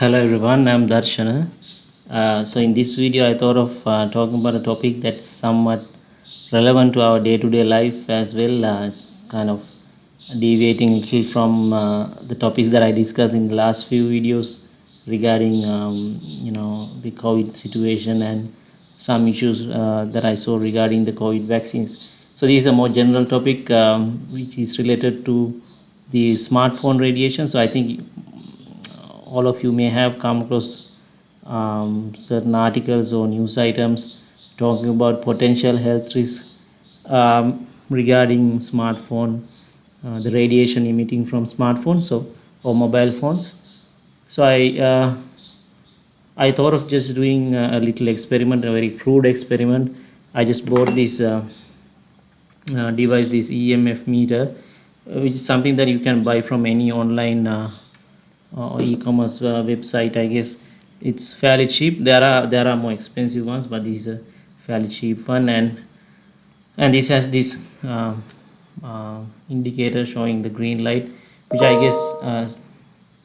Hello everyone, I'm Darshana. So in this video, I thought of talking about a topic that's somewhat relevant to our day-to-day life as well. It's kind of deviating a little from the topics that I discussed in the last few videos regarding, the COVID situation and some issues that I saw regarding the COVID vaccines. So this is a more general topic which is related to the smartphone radiation. So I think all of you may have come across certain articles or news items talking about potential health risks regarding smartphone, the radiation emitting from smartphones, or mobile phones. So I thought of just doing a little experiment, a very crude experiment. I just bought this device, this EMF meter, which is something that you can buy from any online or e-commerce website. I guess it's fairly cheap. There are more expensive ones, but this is a fairly cheap one, and this has this indicator showing the green light, which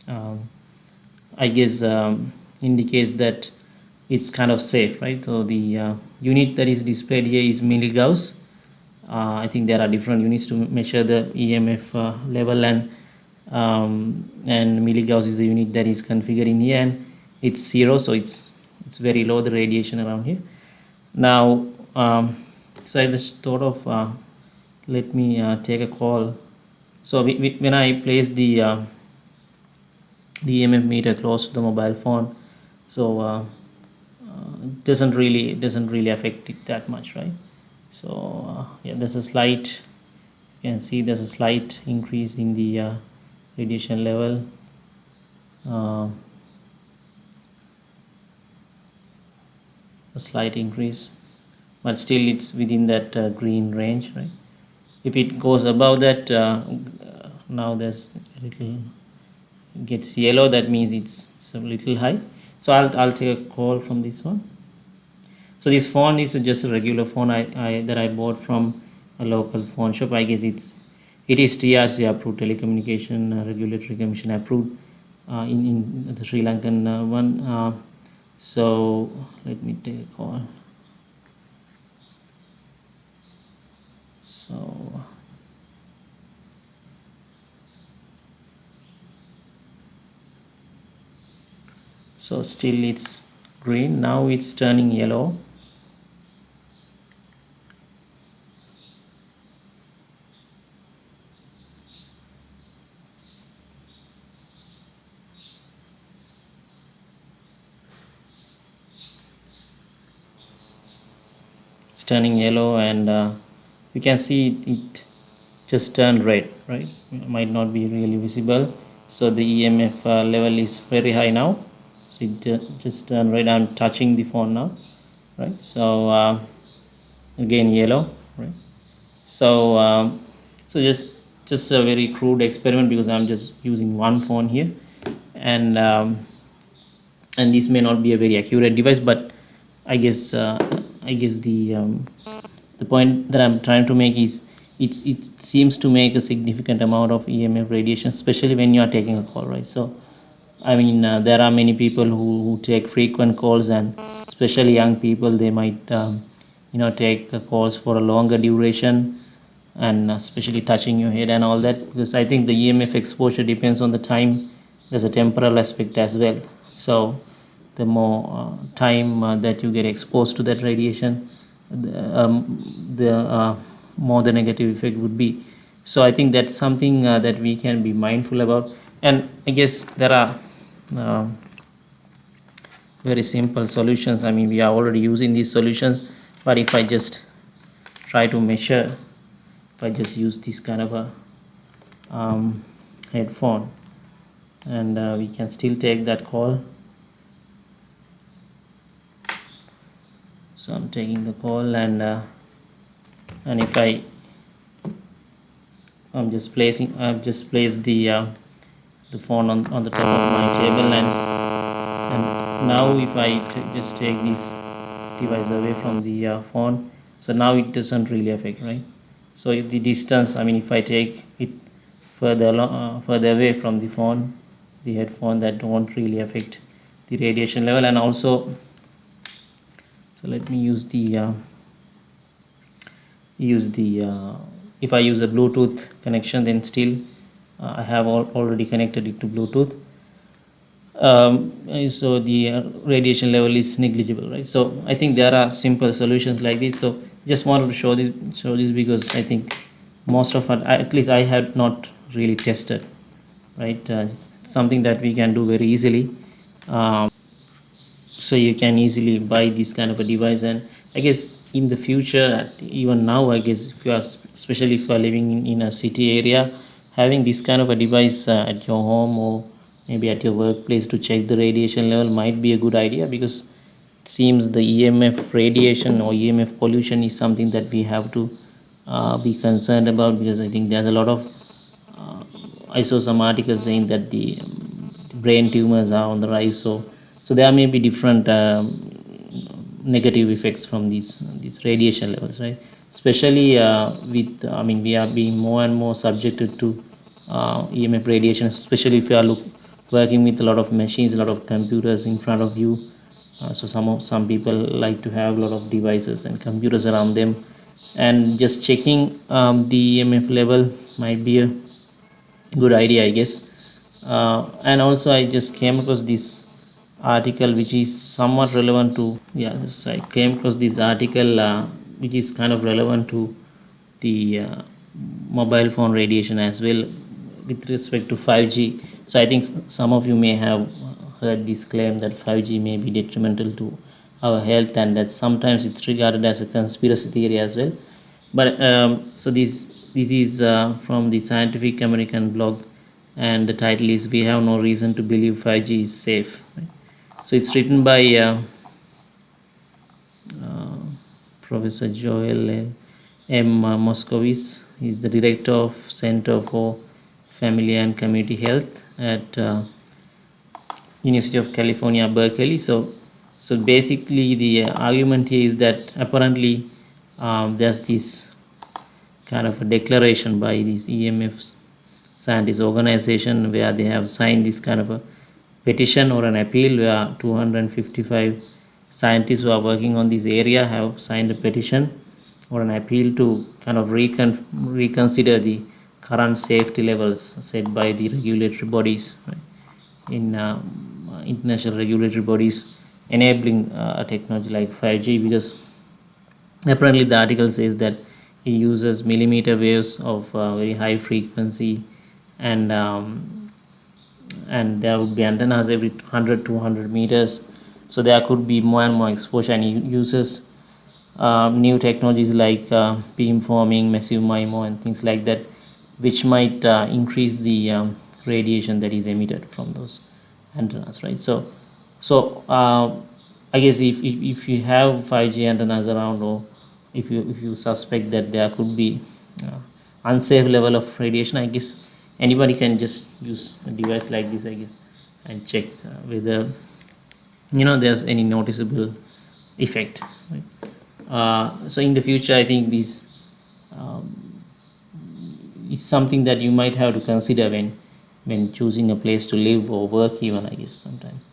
um, I guess indicates that it's kind of safe, right? So the unit that is displayed here is milligauss. I think there are different units to measure the EMF level, and milligauss is the unit that is configured in here, and it's 0, so it's very low, the radiation around here. Now, so I just thought of let me take a call. So when I place the EMF meter close to the mobile phone, so it doesn't really affect it that much, right? So yeah, there's a slight, you can see there's a slight increase in the radiation level. uh, a slight increase, but still it's within that green range, right? If it goes above that, now there's a little, gets yellow, that means it's a little high. So I'll take a call from this one. So this phone is just a regular phone that I bought from a local phone shop. I guess it is TRC approved, Telecommunication Regulatory Commission approved, in the Sri Lankan one. So let me take a call. So still it's green, now it's turning yellow. It's turning yellow, and you can see it just turned red, right? It might not be really visible. So the EMF level is very high now. So it just turned red. I'm touching the phone now, right? So again yellow, right? So so just a very crude experiment, because I'm just using one phone here, and this may not be a very accurate device, but I guess the point that I'm trying to make is it seems to make a significant amount of EMF radiation, especially when you are taking a call, right? So I mean, there are many people who take frequent calls, and especially young people, they might take calls for a longer duration, and especially touching your head and all that, because I think the EMF exposure depends on the time. There's a temporal aspect as well. So the more time that you get exposed to that radiation, the more the negative effect would be. So I think that's something that we can be mindful about. And I guess there are uh, very simple solutions. I mean, we are already using these solutions, but if I just try to measure, if I just use this kind of a headphone, and we can still take that call. So I'm taking the call, and if I've just placed the phone on the top of my table, and now if I just take this device away from the phone, so now it doesn't really affect, right? So if I take it further away from the phone, the headphone that don't really affect the radiation level. And also, so let me use the if I use a Bluetooth connection, then still I have already connected it to Bluetooth. So the radiation level is negligible, right? So I think there are simple solutions like this. So just wanted to show this because I think most of it, at least I have not really tested, right? It's something that we can do very easily. So you can easily buy this kind of a device, and I guess in the future, even now, I guess if you are, especially if you are living in a city area, having this kind of a device at your home or maybe at your workplace to check the radiation level might be a good idea, because it seems the EMF radiation or EMF pollution is something that we have to be concerned about, because I think there's a lot of I saw some articles saying that the brain tumors are on the rise. So there may be different negative effects from these radiation levels, right? Especially with, I mean, we are being more and more subjected to EMF radiation, especially if you are working with a lot of machines, a lot of computers in front of you. So some people like to have a lot of devices and computers around them, and just checking the EMF level might be a good idea, I guess. And also I just came across this article which is somewhat relevant to, I came across this article which is kind of relevant to the mobile phone radiation as well, with respect to 5G. So I think some of you may have heard this claim that 5G may be detrimental to our health, and that sometimes it's regarded as a conspiracy theory as well. But so this is from the Scientific American blog, and the title is "We Have No Reason to Believe 5G is Safe." Right? So it's written by Professor Joel M. Moskowitz. He's the director of Center for Family and Community Health at University of California, Berkeley. So basically, the argument here is that apparently there's this kind of a declaration by these EMF scientist organization where they have signed this kind of a petition or an appeal, where 255 scientists who are working on this area have signed a petition or an appeal to kind of reconsider the current safety levels set by the regulatory bodies, right? In international regulatory bodies enabling a technology like 5G, because apparently the article says that it uses millimeter waves of very high frequency, and there would be antennas every 100-200 meters, so there could be more and more exposure, and it uses new technologies like beamforming, massive MIMO, and things like that, which might increase the radiation that is emitted from those antennas, right? So I guess if you have 5G antennas around, or if you suspect that there could be unsafe level of radiation, I guess anybody can just use a device like this, I guess, and check whether there's any noticeable effect, right? So in the future, I think this is something that you might have to consider when choosing a place to live or work, even, I guess, sometimes,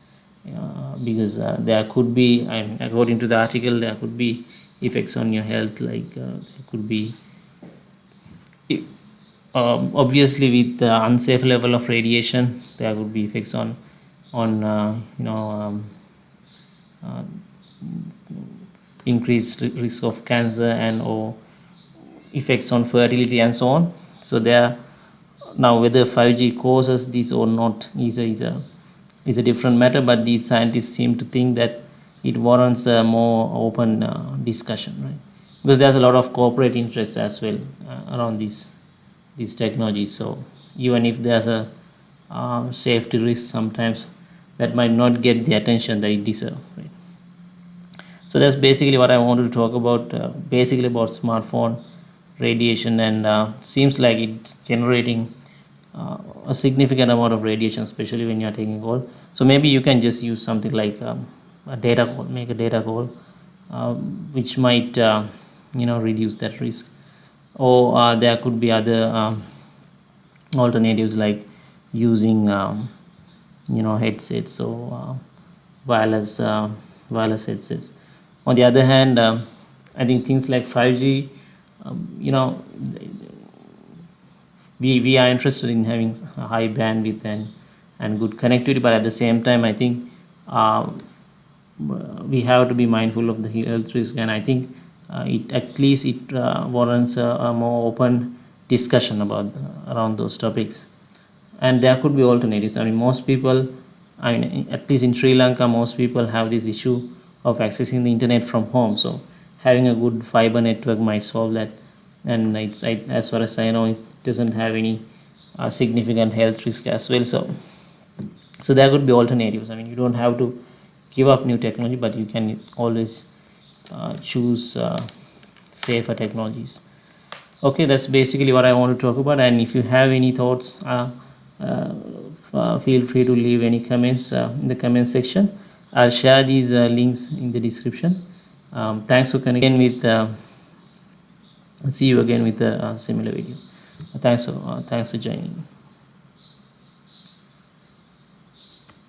because there could be, and according to the article, there could be effects on your health, like there could be obviously with the unsafe level of radiation, there would be effects on increased risk of cancer, and or effects on fertility and so on. So there, now whether 5G causes this or not is a different matter, but these scientists seem to think that it warrants a more open discussion, right? Because there's a lot of corporate interest as well around these technologies. So even if there's a safety risk, sometimes that might not get the attention that it deserves, right? So that's basically what I wanted to talk about, basically about smartphone radiation, and seems like it's generating a significant amount of radiation, especially when you're taking call. So maybe you can just use something like a data call, make a data call, which might reduce that risk. Or there could be other alternatives, like using headsets, so wireless wireless headsets. On the other hand, I think things like 5G, you know, we are interested in having a high bandwidth and good connectivity, but at the same time, I think we have to be mindful of the health risk, and I think it at least it warrants a more open discussion about around those topics. And there could be alternatives. I mean, most people, I mean, at least in Sri Lanka, most people have this issue of accessing the internet from home. So having a good fiber network might solve that. And as far as I know, it doesn't have any significant health risk as well. So there could be alternatives. I mean, you don't have to give up new technology, but you can always choose safer technologies. Okay, that's basically what I want to talk about. And if you have any thoughts, feel free to leave any comments in the comment section. I'll share these links in the description. Thanks for connecting with. See you again with a similar video. Thanks for joining.